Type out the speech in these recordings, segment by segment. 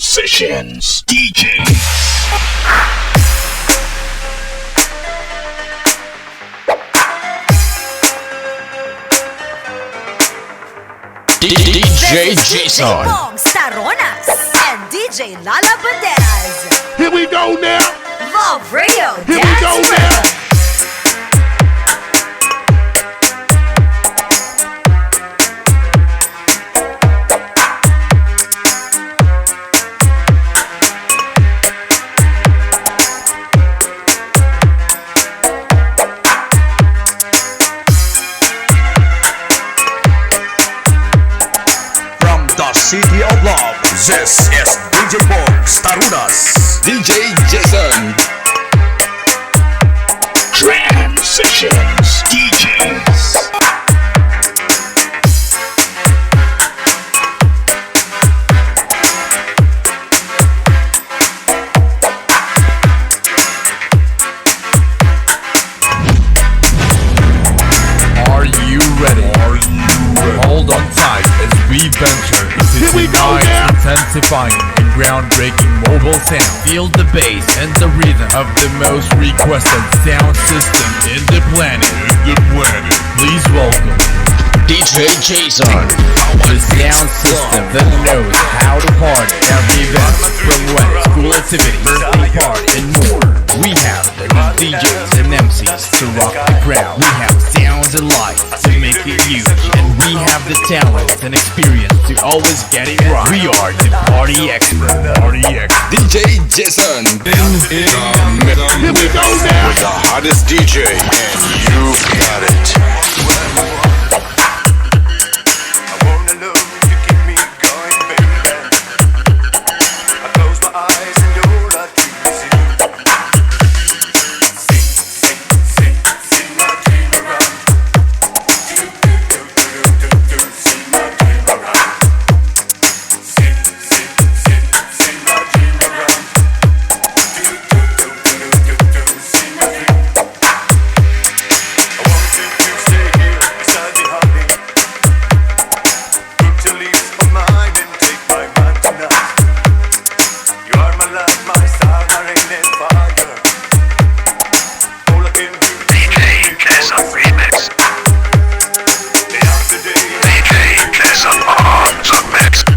Sessions DJ. DJ Jason. Bong Staronas and DJ Lala Banderas. Here we go now. Love Radio. Here we go now. City of Love. This is DJ Bong Starunas. DJ Jason. Transitions DJs. Are you ready? Hold on tight as we venture into tonight's intensifying and groundbreaking mobile sound. Feel the bass and the rhythm of the most requested sound system in the planet. Please welcome DJ Jason. the sound system that knows how to party. Every event from wedding, school activities, birthday party, and more. We have the DJs and MCs to rock the crowd. We have sounds and lights to make it huge, and we have the talent and experience to always get it right. We are the party expert. DJ Jason. Here we go now. With the hottest DJ, and you've got it.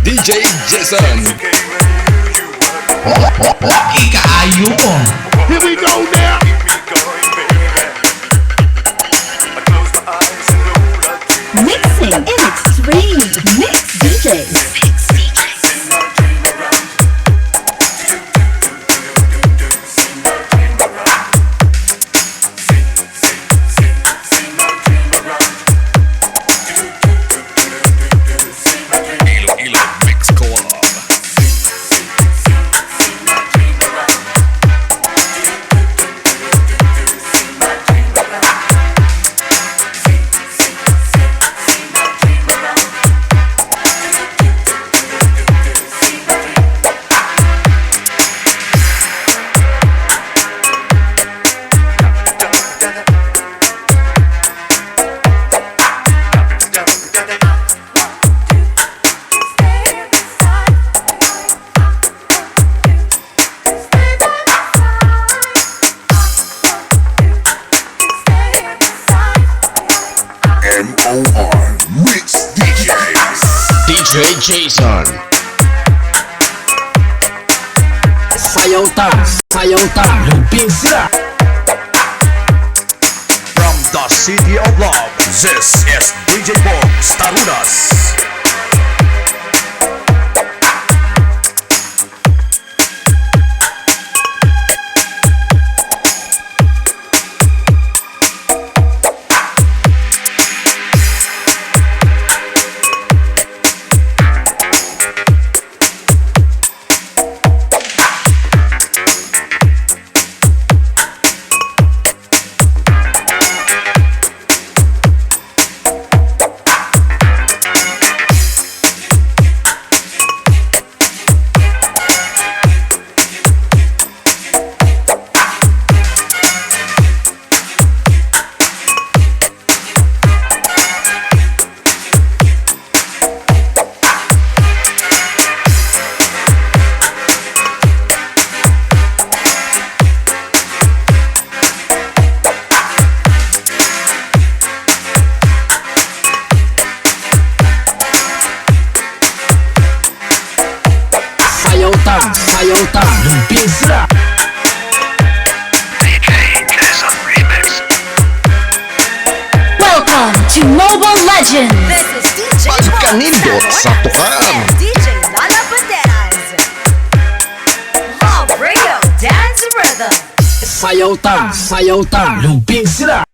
DJ Jason. Here we go now. Mixing in extreme mix DJs. MOR Mix DJs. DJ Jason. Sayang lumping From the City of Love, this is DJ Bong Starunas. Sa tukar. and DJ Lala Banderas. Love Radio Dance Rhythm. Sayaw ta, lumping sila.